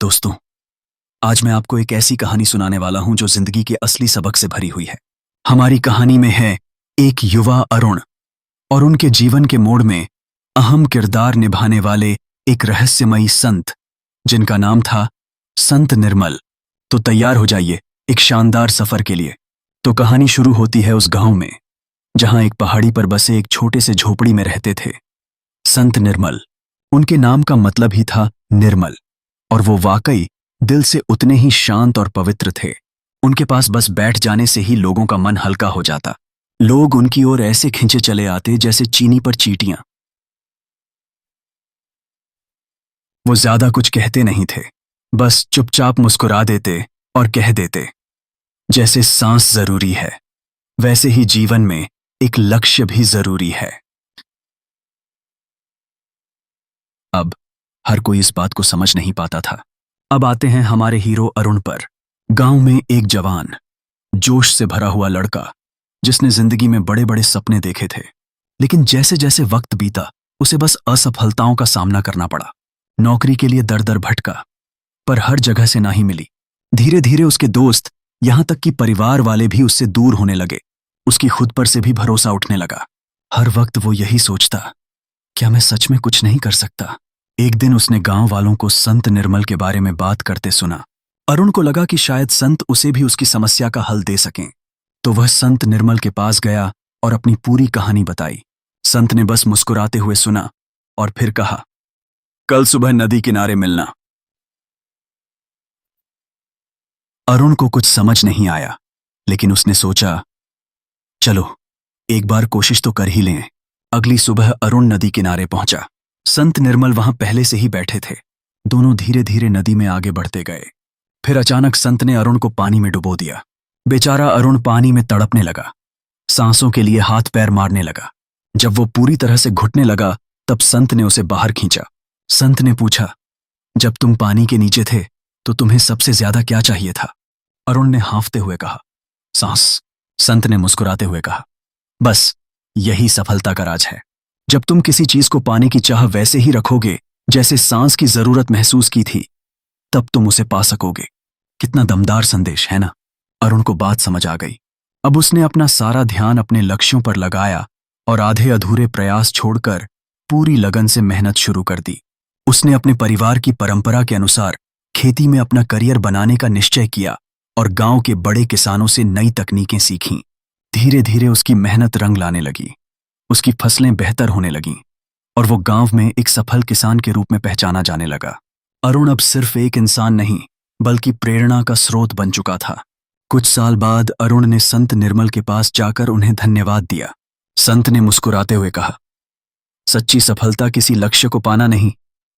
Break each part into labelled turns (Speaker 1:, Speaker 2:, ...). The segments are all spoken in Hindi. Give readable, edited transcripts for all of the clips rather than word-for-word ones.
Speaker 1: दोस्तों, आज मैं आपको एक ऐसी कहानी सुनाने वाला हूं जो जिंदगी के असली सबक से भरी हुई है। हमारी कहानी में है एक युवा अरुण और उनके जीवन के मोड़ में अहम किरदार निभाने वाले एक रहस्यमयी संत जिनका नाम था संत निर्मल। तो तैयार हो जाइए एक शानदार सफर के लिए। तो कहानी शुरू होती है उस गांव में जहां एक पहाड़ी पर बसे एक छोटे से झोपड़ी में रहते थे संत निर्मल। उनके नाम का मतलब ही था निर्मल और वो वाकई दिल से उतने ही शांत और पवित्र थे। उनके पास बस बैठ जाने से ही लोगों का मन हल्का हो जाता। लोग उनकी ओर ऐसे खिंचे चले आते जैसे चीनी पर चींटियां। वो ज्यादा कुछ कहते नहीं थे, बस चुपचाप मुस्कुरा देते और कह देते, जैसे सांस जरूरी है वैसे ही जीवन में एक लक्ष्य भी जरूरी है। अब हर कोई इस बात को समझ नहीं पाता था। अब आते हैं हमारे हीरो अरुण पर। गांव में एक जवान, जोश से भरा हुआ लड़का जिसने जिंदगी में बड़े बड़े सपने देखे थे, लेकिन जैसे जैसे वक्त बीता उसे बस असफलताओं का सामना करना पड़ा। नौकरी के लिए दर दर भटका पर हर जगह से ना ही मिली। धीरे धीरे उसके दोस्त, यहां तक कि परिवार वाले भी उससे दूर होने लगे। उसकी खुद पर से भी भरोसा उठने लगा। हर वक्त वो यही सोचता, क्या मैं सच में कुछ नहीं कर सकता। एक दिन उसने गांव वालों को संत निर्मल के बारे में बात करते सुना। अरुण को लगा कि शायद संत उसे भी उसकी समस्या का हल दे सकें। तो वह संत निर्मल के पास गया और अपनी पूरी कहानी बताई। संत ने बस मुस्कुराते हुए सुना और फिर कहा, कल सुबह नदी किनारे मिलना। अरुण को कुछ समझ नहीं आया, लेकिन उसने सोचा, चलो एक बार कोशिश तो कर ही लें। अगली सुबह अरुण नदी किनारे पहुंचा। संत निर्मल वहां पहले से ही बैठे थे। दोनों धीरे धीरे नदी में आगे बढ़ते गए। फिर अचानक संत ने अरुण को पानी में डुबो दिया। बेचारा अरुण पानी में तड़पने लगा, सांसों के लिए हाथ पैर मारने लगा। जब वो पूरी तरह से घुटने लगा तब संत ने उसे बाहर खींचा। संत ने पूछा, जब तुम पानी के नीचे थे तो तुम्हें सबसे ज्यादा क्या चाहिए था? अरुण ने हाँफते हुए कहा, सांस। संत ने मुस्कुराते हुए कहा, बस यही सफलता का राज है। जब तुम किसी चीज को पाने की चाह वैसे ही रखोगे जैसे सांस की जरूरत महसूस की थी, तब तुम उसे पा सकोगे। कितना दमदार संदेश है ना? अरुण को बात समझ आ गई। अब उसने अपना सारा ध्यान अपने लक्ष्यों पर लगाया और आधे अधूरे प्रयास छोड़कर पूरी लगन से मेहनत शुरू कर दी। उसने अपने परिवार की परंपरा के अनुसार खेती में अपना करियर बनाने का निश्चय किया और गांव के बड़े किसानों से नई तकनीकें सीखीं। धीरे धीरे उसकी मेहनत रंग लाने लगी। उसकी फसलें बेहतर होने लगीं और वो गांव में एक सफल किसान के रूप में पहचाना जाने लगा। अरुण अब सिर्फ एक इंसान नहीं बल्कि प्रेरणा का स्रोत बन चुका था। कुछ साल बाद अरुण ने संत निर्मल के पास जाकर उन्हें धन्यवाद दिया। संत ने मुस्कुराते हुए कहा, सच्ची सफलता किसी लक्ष्य को पाना नहीं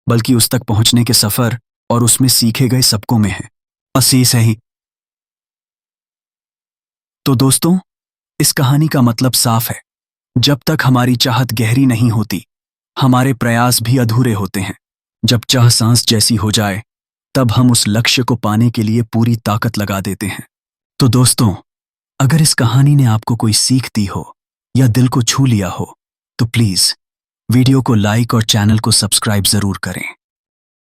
Speaker 1: बल्कि उस तक पहुंचने के सफर और उसमें सीखे गए सबकों में है। असीस है ही। तो दोस्तों, इस कहानी का मतलब साफ है, जब तक हमारी चाहत गहरी नहीं होती हमारे प्रयास भी अधूरे होते हैं। जब चाह सांस जैसी हो जाए तब हम उस लक्ष्य को पाने के लिए पूरी ताकत लगा देते हैं। तो दोस्तों, अगर इस कहानी ने आपको कोई सीख दी हो या दिल को छू लिया हो तो प्लीज वीडियो को लाइक और चैनल को सब्सक्राइब जरूर करें।